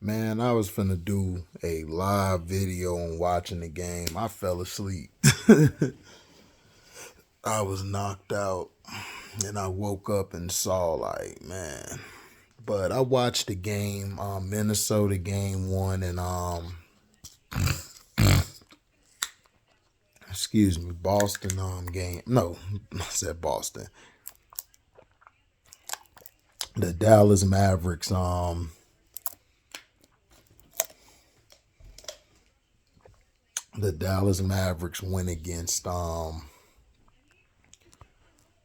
Man, I was finna do a live video on watching the game. I fell asleep. I was knocked out and I woke up and saw like, man. But I watched the game, Minnesota game one and excuse me, Boston game. No, I said Boston. The Dallas Mavericks went against the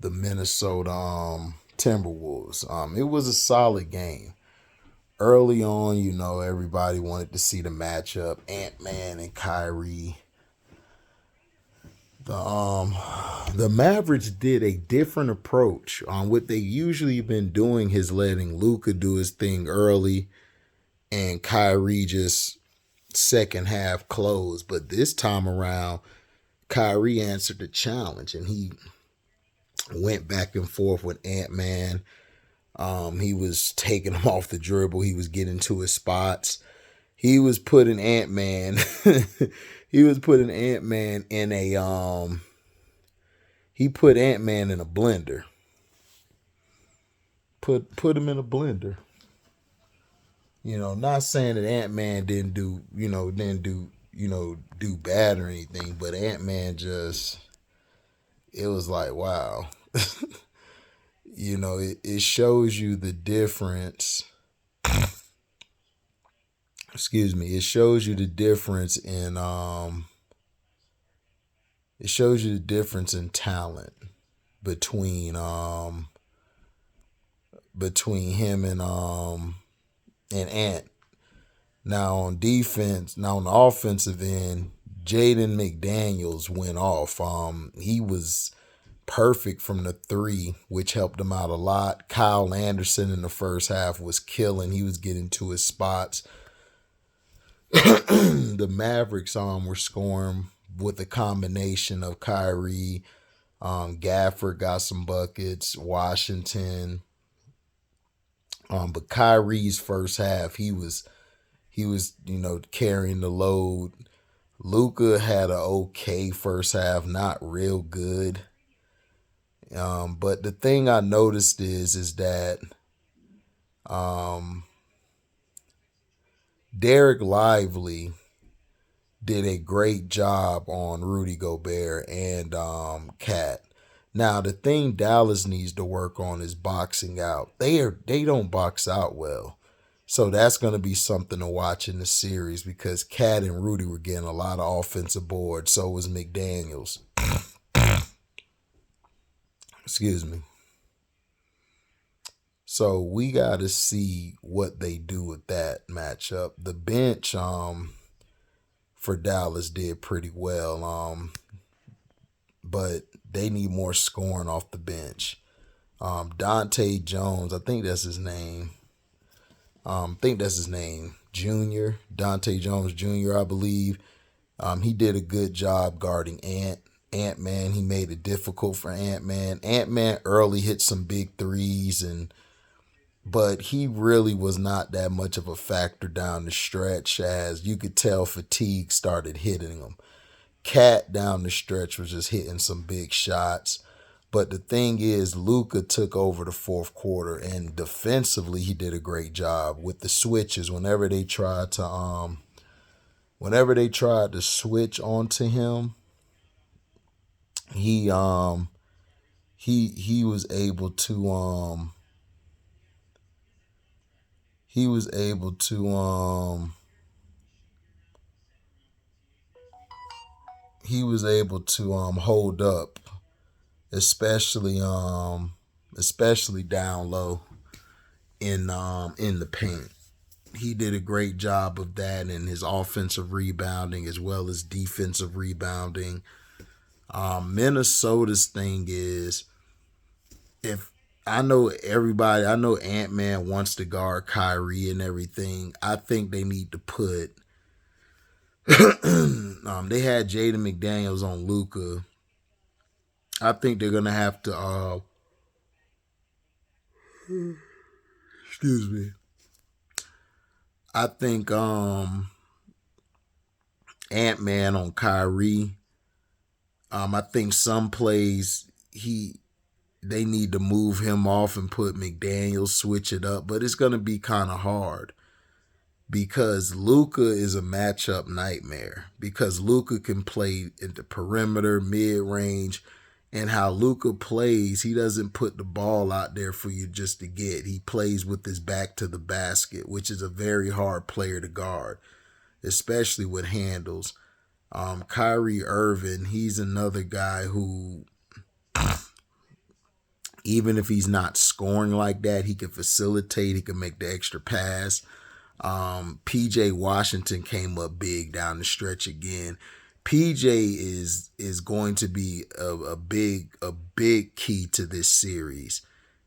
Minnesota Timberwolves. It was a solid game. Early on, everybody wanted to see the matchup, Antman and Kyrie. The Mavericks did a different approach. What they usually been doing is letting Luka do his thing early and Kyrie just second half close. But this time around, Kyrie answered the challenge and he went back and forth with Antman. He was taking him off the dribble. He was getting to his spots. He was putting Antman in a he put Antman in a blender. Put him in a blender. Not saying that Antman didn't do bad or anything, but Antman just, it was like, wow. It shows you the difference. Excuse me. It shows you the difference in talent between him and Ant. Now on the offensive end, Jaden McDaniels went off. He was perfect from the three, which helped him out a lot. Kyle Anderson in the first half was killing. He was getting to his spots. The Mavericks were scoring with a combination of Kyrie, Gafford got some buckets, Washington. But Kyrie's first half, he was carrying the load. Luka had an okay first half, not real good. But the thing I noticed is that Derek Lively did a great job on Rudy Gobert and Cat. Now the thing Dallas needs to work on is boxing out. They don't box out well. So that's going to be something to watch in the series because Cat and Rudy were getting a lot of offensive boards. So was McDaniels. Excuse me. So we got to see what they do with that matchup. The bench for Dallas did pretty well, but they need more scoring off the bench. Dante Jones, I think that's his name. Junior. Dante Jones Jr., I believe. He did a good job guarding Antman. He made it difficult for Antman. Antman early hit some big threes, but he really was not that much of a factor down the stretch, as you could tell fatigue started hitting him. Cat down the stretch was just hitting some big shots. But the thing is, Luka took over the fourth quarter, and defensively he did a great job with the switches. Whenever they tried to switch onto him, he was able to hold up, especially down low in the paint. He did a great job of that in his offensive rebounding as well as defensive rebounding. Minnesota's thing is, if I know Antman wants to guard Kyrie and everything. I think they need to put they had Jaden McDaniels on Luka. I think they're gonna have to excuse me. I think Antman on Kyrie. I think some plays they need to move him off and put McDaniels, switch it up, but it's gonna be kind of hard because Luka is a matchup nightmare. Because Luka can play at the perimeter, mid range, and how Luka plays, he doesn't put the ball out there for you just to get. He plays with his back to the basket, which is a very hard player to guard, especially with handles. Kyrie Irving, he's another guy who, even if he's not scoring like that, he can facilitate, he can make the extra pass. PJ Washington came up big down the stretch again. PJ is going to be a big key to this series.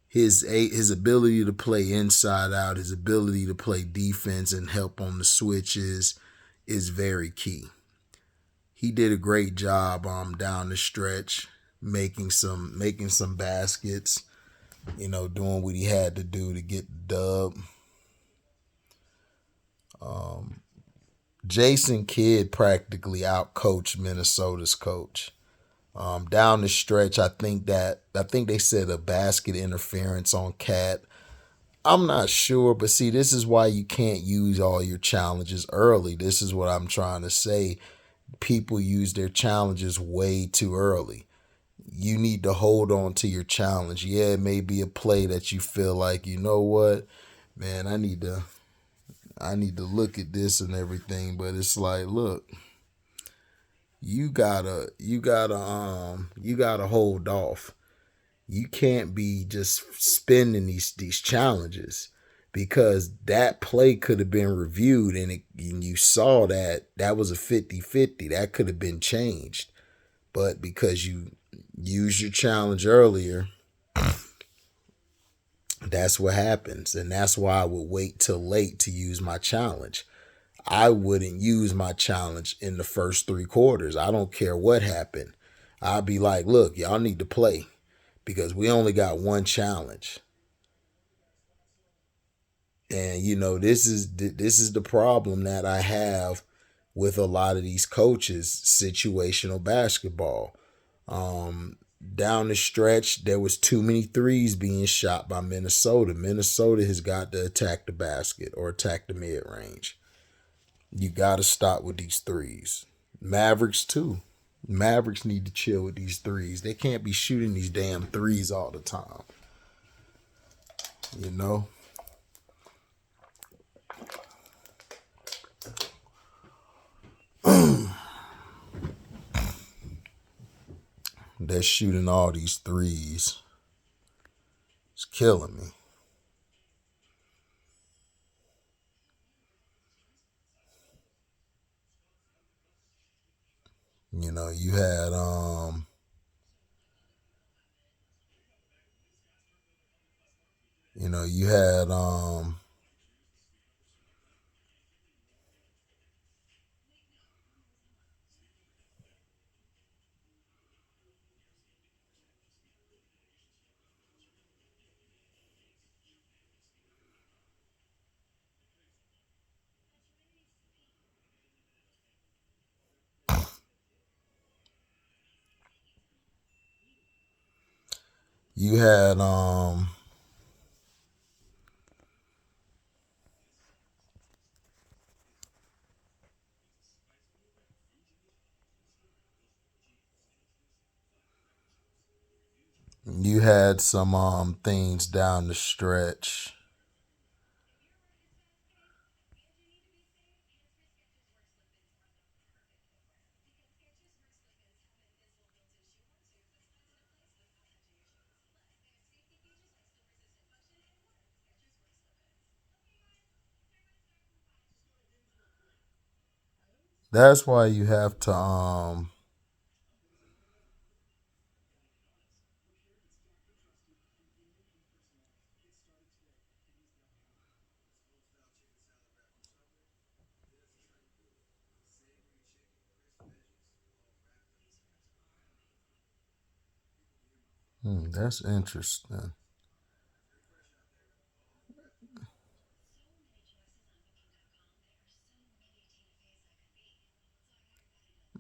His ability to play inside out, his ability to play defense and help on the switches is very key. He did a great job down the stretch, making some baskets, doing what he had to do to get the dub. Jason Kidd practically outcoached Minnesota's coach. Down the stretch, I think they said a basket interference on Cat. I'm not sure, but see, this is why you can't use all your challenges early. This is what I'm trying to say. People use their challenges way too early. You need to hold on to your challenge. Yeah, it may be a play that you feel like, you know what, man, I need to look at this and everything, but it's like, look, you gotta hold off. You can't be just spending these challenges, because that play could have been reviewed and you saw that was a 50-50. That could have been changed. But because you used your challenge earlier, that's what happens. And that's why I would wait till late to use my challenge. I wouldn't use my challenge in the first 3 quarters. I don't care what happened. I'd be like, look, y'all need to play, because we only got one challenge. And this is the problem that I have with a lot of these coaches, situational basketball. Down the stretch, there was too many threes being shot by Minnesota. Minnesota has got to attack the basket or attack the mid range. You got to stop with these threes. Mavericks too. Mavericks need to chill with these threes. They can't be shooting these damn threes all the time. You know? They're shooting all these threes. It's killing me. You had you had you had you had some things down the stretch. That's why you have to that's interesting.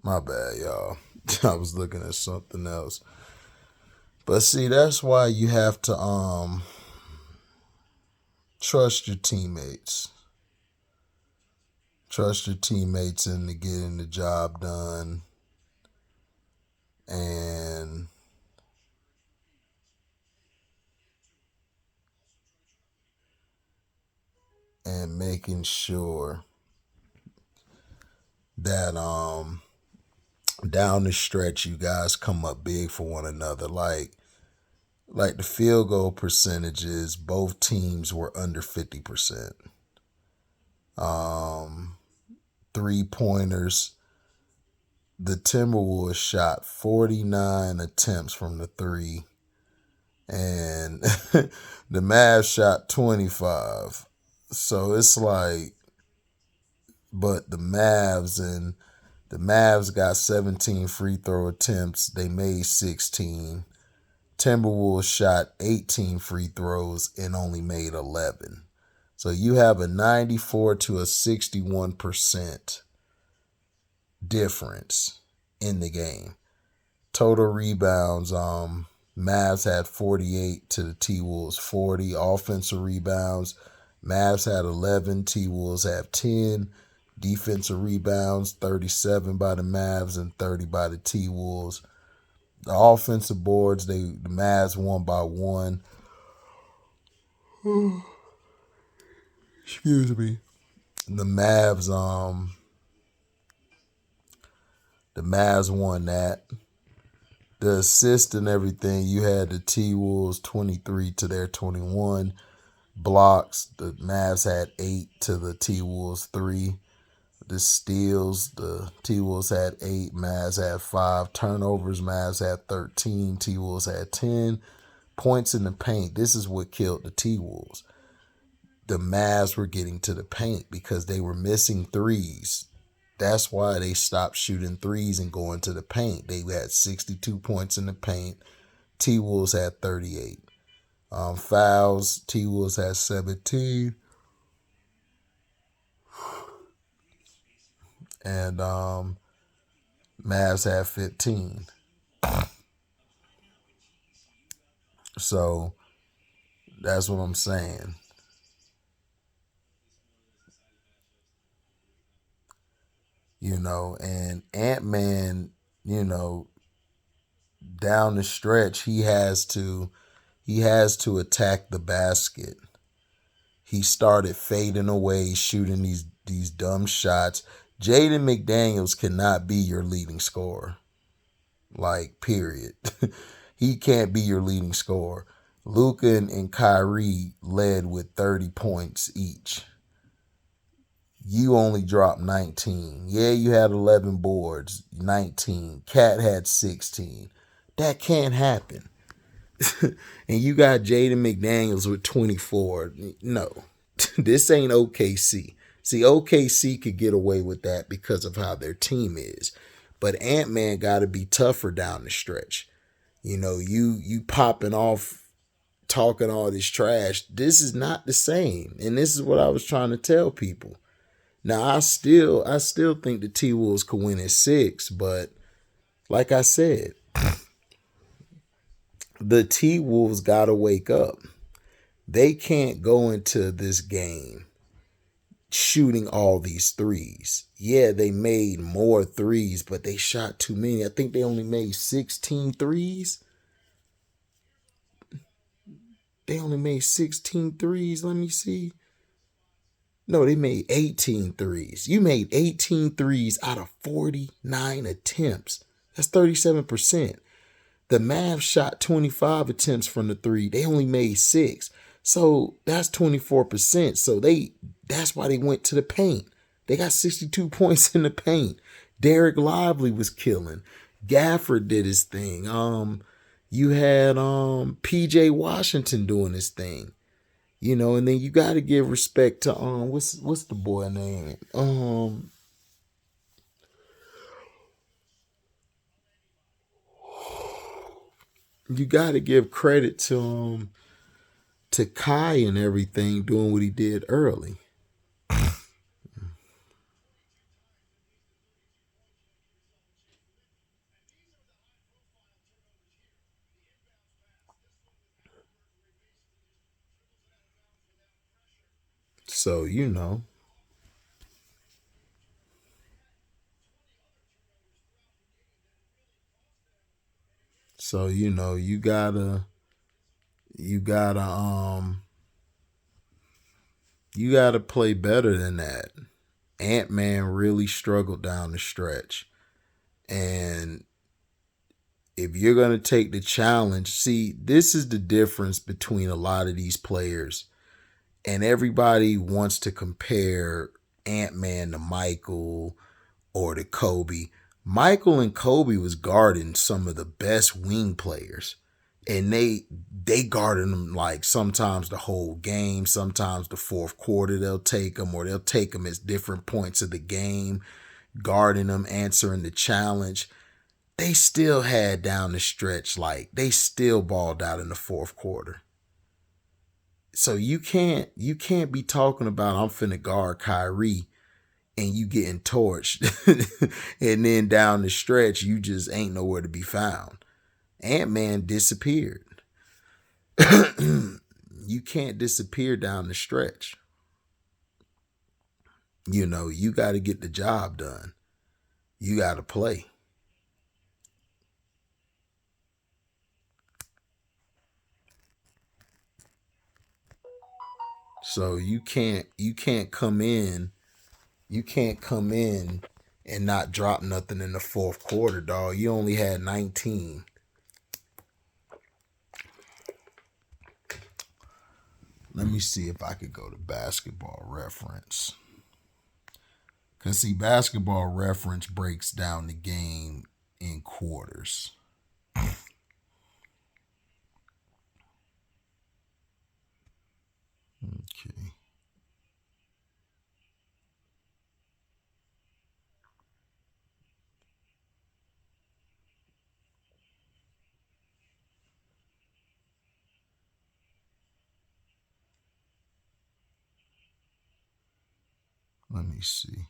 My bad, y'all. I was looking at something else. But see, that's why you have to trust your teammates. Trust your teammates into getting the job done. And making sure that down the stretch you guys come up big for one another. Like the field goal percentages, both teams were under 50%. 3-pointers, the Timberwolves shot 49 attempts from the three, and the Mavs shot 25. So it's like, but the Mavs got 17 free throw attempts. They made 16. Timberwolves shot 18 free throws and only made 11. So you have a 94 to a 61% difference in the game. Total rebounds, Mavs had 48 to the T-Wolves 40. Offensive rebounds, Mavs had 11, T-Wolves have 10. Defensive rebounds, 37 by the Mavs and 30 by the T-Wolves. The offensive boards, the Mavs won by 1. Excuse me. The Mavs won that. The assist and everything, you had the T-Wolves 23 to their 21. Blocks, the Mavs had 8 to the T-Wolves 3. The steals, the T-Wolves had 8, Mavs had 5. Turnovers, Mavs had 13, T-Wolves had 10. Points in the paint, this is what killed the T-Wolves. The Mavs were getting to the paint because they were missing threes. That's why they stopped shooting threes and going to the paint. They had 62 points in the paint. T-Wolves had 38. Fouls, T-Wolves had 17. And Mavs had 15. So that's what I'm saying. And Antman, down the stretch, he has to attack the basket. He started fading away, shooting these dumb shots. Jaden McDaniels cannot be your leading scorer. Like, period. He can't be your leading scorer. Luka and Kyrie led with 30 points each. You only dropped 19. Yeah, you had 11 boards, 19. Cat had 16. That can't happen. And you got Jaden McDaniels with 24. No, this ain't OKC. See, OKC could get away with that because of how their team is. But Antman got to be tougher down the stretch. You popping off, talking all this trash. This is not the same. And this is what I was trying to tell people. Now, I still think the T-Wolves could win at 6, but like I said, the T-Wolves got to wake up. They can't go into this game shooting all these threes. Yeah, they made more threes, but they shot too many. I think they only made 16 threes. They only made 16 threes. Let me see. No, they made 18 threes. You made 18 threes out of 49 attempts. That's 37%. The Mavs shot 25 attempts from the three. They only made 6. So that's 24%. So that's why they went to the paint. They got 62 points in the paint. Derek Lively was killing. Gafford did his thing. You had PJ Washington doing his thing. And then you got to give respect to what's the boy name? You got to give credit to Kai and everything doing what he did early. So, you know. So, you know, you gotta you gotta play better than that. Antman really struggled down the stretch. And if you're gonna take the challenge, see, this is the difference between a lot of these players. And everybody wants to compare Antman to Michael or to Kobe. Michael and Kobe was guarding some of the best wing players. And they guarded them like sometimes the whole game, sometimes the fourth quarter they'll take them, or they'll take them at different points of the game, guarding them, answering the challenge. They still had down the stretch, like they still balled out in the fourth quarter. So you can't be talking about I'm finna guard Kyrie and you getting torched and then down the stretch you just ain't nowhere to be found. Antman disappeared. You can't disappear down the stretch. You know, you got to get the job done. You got to play. So you can't come in. You can't come in and not drop nothing in the fourth quarter, dog. You only had 19. Let me see if I could go to Basketball Reference. Because, see, Basketball Reference breaks down the game in quarters. Okay. Let me see.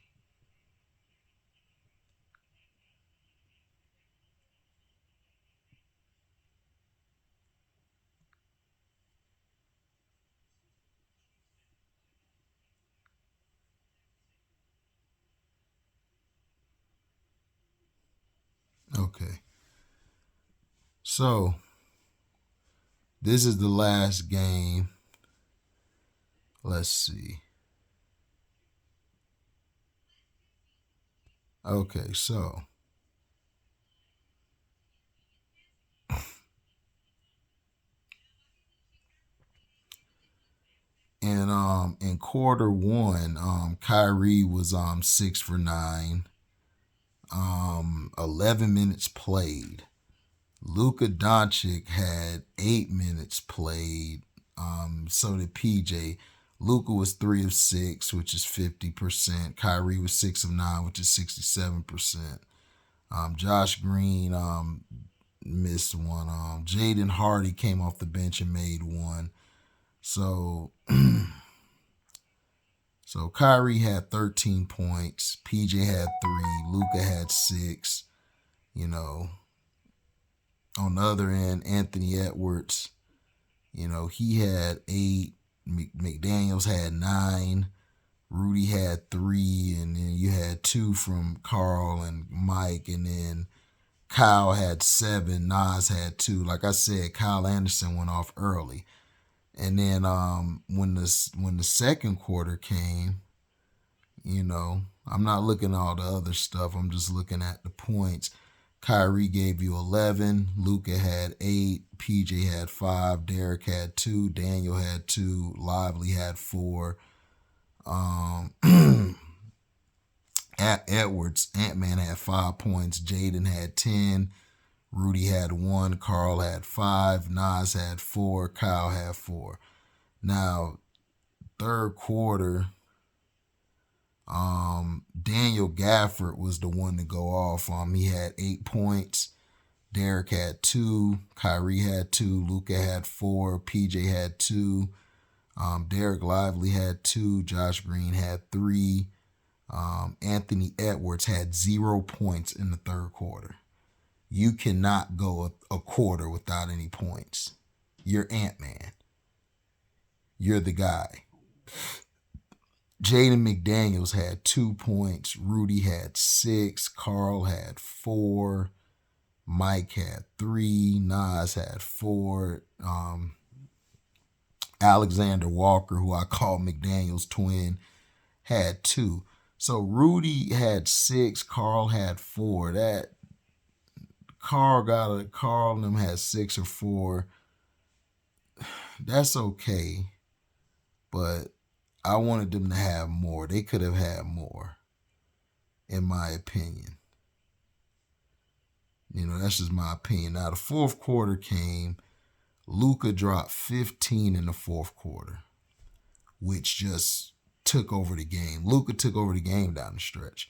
Okay. So, this is the last game. Let's see. Okay, so in quarter one, Kyrie was 6 for 9. 11 minutes played. Luka Doncic had 8 minutes played. So did PJ. Luka was 3 of 6, which is 50%. Kyrie was 6 of 9, which is 67%. Josh Green missed one. Jaden Hardy came off the bench and made one. So so Kyrie had 13 points. PJ had 3. Luka had 6. You know, on the other end, Anthony Edwards, you know, he had 8. McDaniels had 9. Rudy had 3. And then you had 2 from Carl and Mike. And then Kyle had 7. Nas had 2. Like I said, Kyle Anderson went off early. And then when the second quarter came, you know, I'm not looking at all the other stuff. I'm just looking at the points. Kyrie gave you 11. Luka had 8. PJ had 5. Derek had 2. Daniel had 2. Lively had 4. Edwards, Antman had 5 points. Jaden had 10. Rudy had 1. Carl had 5. Nas had 4. Kyle had 4. Now, third quarter, Daniel Gafford was the one to go off. He had 8 points. Derek had 2. Kyrie had 2. Luka had 4. PJ had 2. Derek Lively had 2. Josh Green had 3. Anthony Edwards had 0 points in the third quarter. You cannot go a quarter without any points. You're Antman. You're the guy. Jaden McDaniels had 2 points. Rudy had 6. Carl had 4. Mike had 3. Nas had 4. Alexander Walker, who I call McDaniels' twin, had 2. So Rudy had 6. Carl had 4. That Carl and them had 6 or 4. That's okay, but I wanted them to have more. They could have had more, in my opinion. That's just my opinion. Now, the fourth quarter came. Luka dropped 15 in the fourth quarter, which just took over the game. Luka took over the game down the stretch.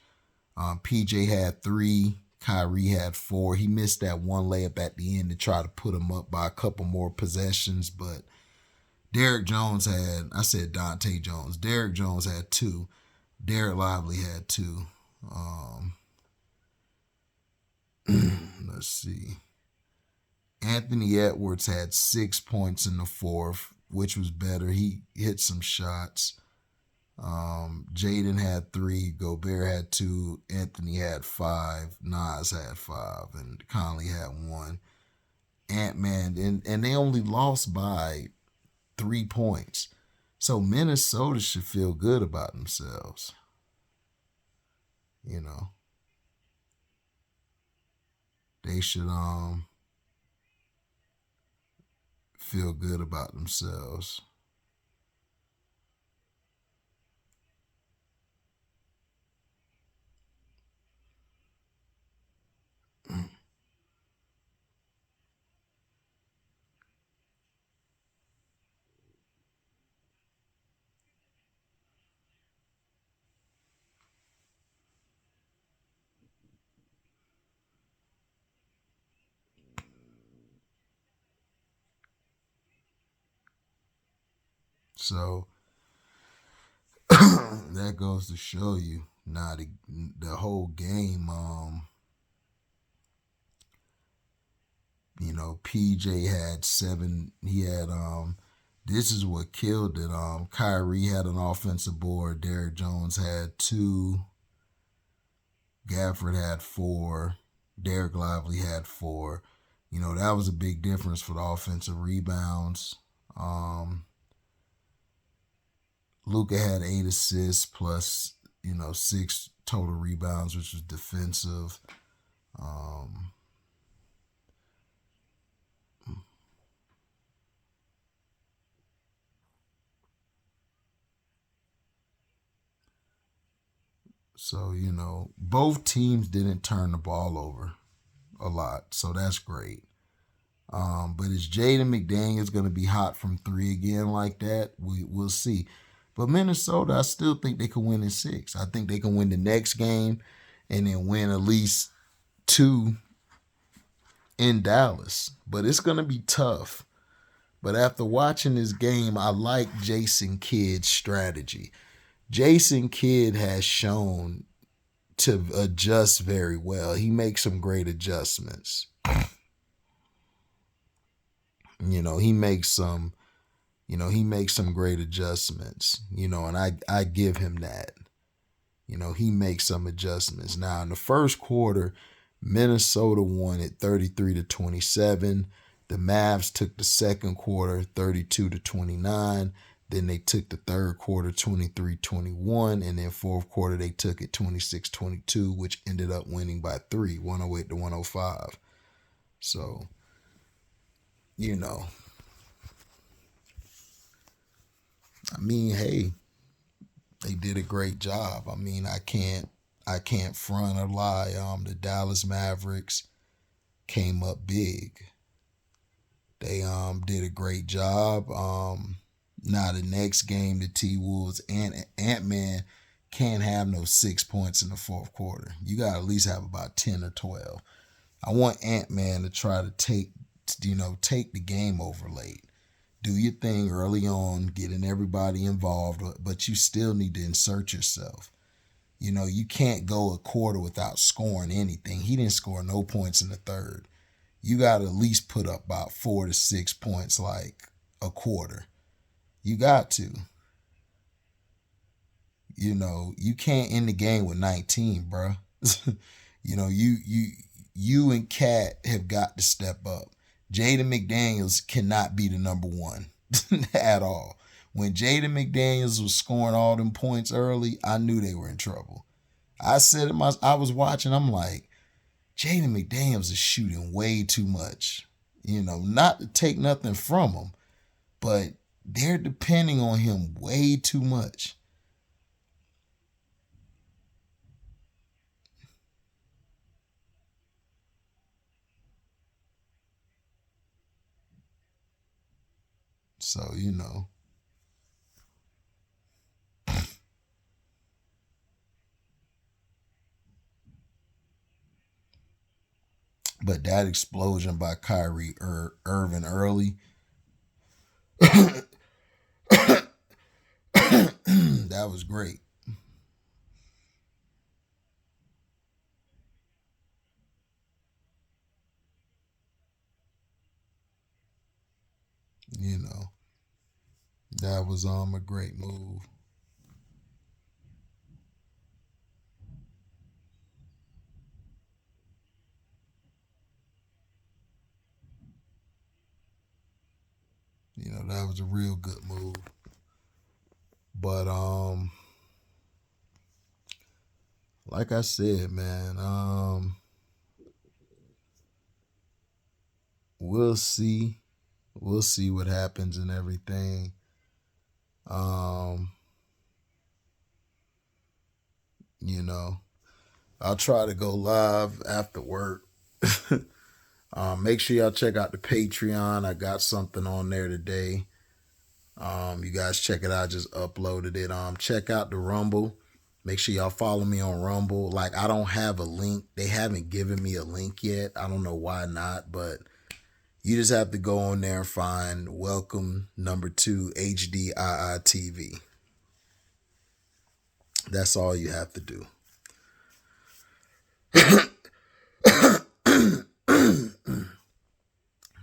PJ had 3. Kyrie had 4. He missed that one layup at the end to try to put him up by a couple more possessions, but Derrick Jones had, I said Dante Jones. Derrick Jones had 2. Derek Lively had 2. Let's see. Anthony Edwards had 6 points in the fourth, which was better. He hit some shots. Jaden had 3. Gobert had 2. Anthony had 5. Nas had 5. And Conley had 1. Antman, and they only lost by 3 points. So Minnesota should feel good about themselves. They should feel good about themselves. So that goes to show you now the whole game. PJ had 7. He had this is what killed it. Kyrie had an offensive board. Derrick Jones had 2. Gafford had 4. Derek Lively had 4. That was a big difference for the offensive rebounds. Luka had 8 assists plus, 6 total rebounds, which was defensive. So, both teams didn't turn the ball over a lot. So that's great. But is Jaden McDaniels going to be hot from 3 again like that? We'll see. But Minnesota, I still think they can win in 6. I think they can win the next game and then win at least 2 in Dallas. But it's going to be tough. But after watching this game, I like Jason Kidd's strategy. Jason Kidd has shown to adjust very well. He makes some great adjustments. He makes some great adjustments, and I give him that. He makes some adjustments. Now, in the first quarter, Minnesota won it 33-27. The Mavs took the second quarter 32-29. Then they took the third quarter 23-21. And then fourth quarter, they took it 26-22, which ended up winning by 3, 108-105. So, hey, they did a great job. I can't front or lie. The Dallas Mavericks came up big. They did a great job. Now the next game, the T-Wolves and Antman can't have no 6 points in the fourth quarter. You got to at least have about 10 or 12. I want Antman to try to take the game over late. Do your thing early on, getting everybody involved, but you still need to insert yourself. You can't go a quarter without scoring anything. He didn't score no points in the third. You got to at least put up about 4 to 6 points like a quarter. You got to. You can't end the game with 19, bro. You and Cat have got to step up. Jaden McDaniels cannot be the number one at all. When Jaden McDaniels was scoring all them points early, I knew they were in trouble. I said I was watching, I'm like, Jaden McDaniels is shooting way too much. Not to take nothing from him, but they're depending on him way too much. So, but that explosion by Kyrie Irving early, that was great. That was a great move. That was a real good move. But like I said, man, we'll see. We'll see what happens and everything. I'll try to go live after work. Make sure y'all check out the Patreon. I got something on there today. You guys check it out. I just uploaded it. Check out the Rumble. Make sure y'all follow me on Rumble. Like, I don't have a link. They haven't given me a link yet. I don't know why not, but you just have to go on there and find Welcome Number 2 HDiiTV. That's all you have to do.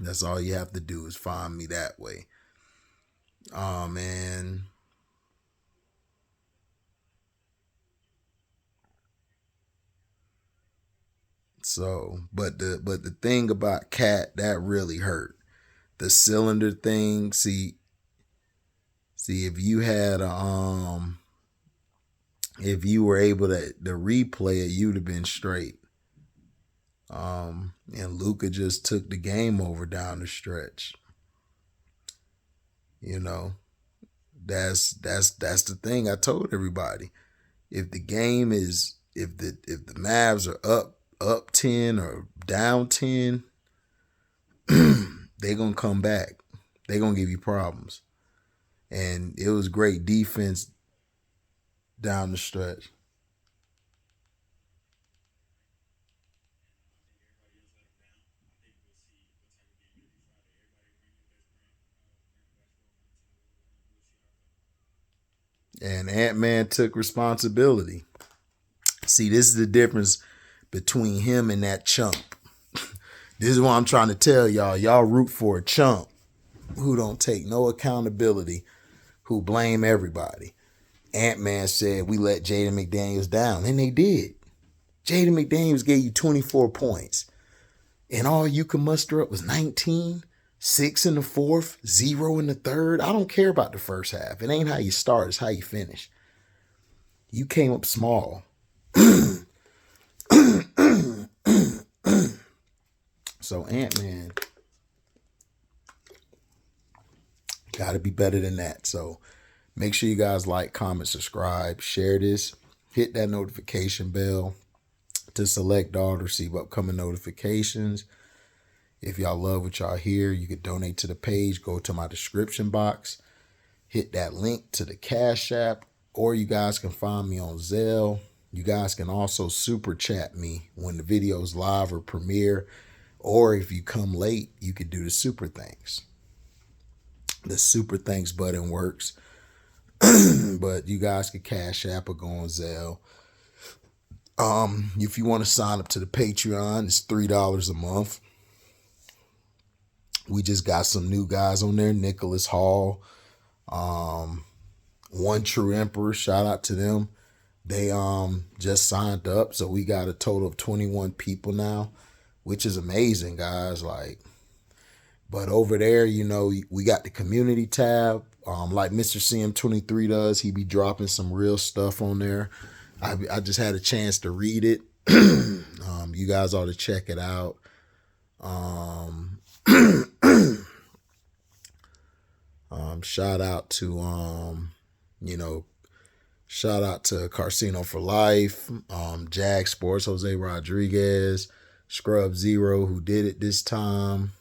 That's all you have to do is find me that way. Oh, man. So, but the thing about Cat that really hurt, the cylinder thing. See if you had if you were able to replay it, you'd have been straight. And Luka just took the game over down the stretch. That's the thing I told everybody. If the game is if the Mavs are up 10 or down 10, they're gonna come back. They're gonna give you problems. And it was great defense down the stretch. And Antman took responsibility. See, this is the difference between him and that chump. This is what I'm trying to tell y'all. Y'all root for a chump who don't take no accountability, who blame everybody. Antman said we let Jaden McDaniels down, and they did. Jaden McDaniels gave you 24 points, and all you could muster up was 19, 6 in the fourth, 0 in the third. I don't care about the first half. It ain't how you start, it's how you finish. You came up small. So Antman got to be better than that. So make sure you guys like, comment, subscribe, share this, hit that notification bell to select all to receive upcoming notifications. If y'all love what y'all hear, you can donate to the page. Go to my description box, hit that link to the Cashapp, or you guys can find me on Zelle. You guys can also super chat me when the video's live or premiere, or if you come late, you could do the super thanks. The super thanks button works, but you guys can Cashapp or go on Zelle. If you want to sign up to the Patreon, it's $3 a month. We just got some new guys on there. Nicholas Hall, One True Emperor, shout out to them. They just signed up, so we got a total of 21 people now, which is amazing, guys. Like, but over there, you know, we got the community tab. Like Mr. CM23 does, he be dropping some real stuff on there. I just had a chance to read it. You guys ought to check it out. Shout out to you know, shout out to Casino for Life, Jag Sports, Jose Rodriguez, Scrub Zero, who did it this time,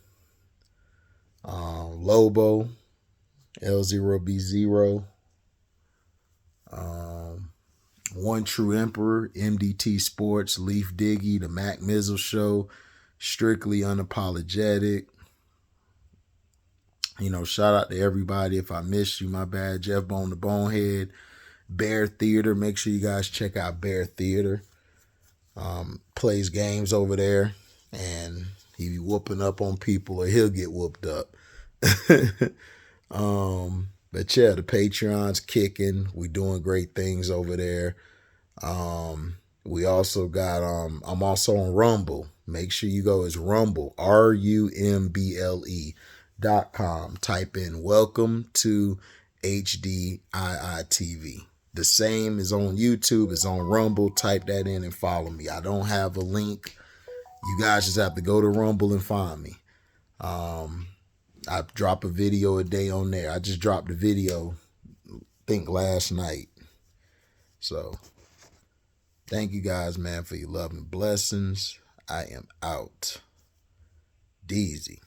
Lobo, L0B0, One True Emperor, MDT Sports, Leaf Diggy, The Mac Mizzle Show, Strictly Unapologetic. You know, shout out to everybody. If I missed you, my bad. Jeff Bone the Bonehead, Bear Theater. Make sure you guys check out Bear Theater. Plays games over there, and he be whooping up on people, or he'll get whooped up. But yeah, the Patreon's kicking. We doing great things over there. We also got I'm also on Rumble. Make sure you go. It's Rumble, RUMBLE.com. Type in welcome to HDiiTV. The same is on YouTube. It's on Rumble. Type that in and follow me. I don't have a link. You guys just have to go to Rumble and find me. I drop a video a day on there. I just dropped a video, I think last night. So thank you guys, man, for your love and blessings. I am out. Deezy.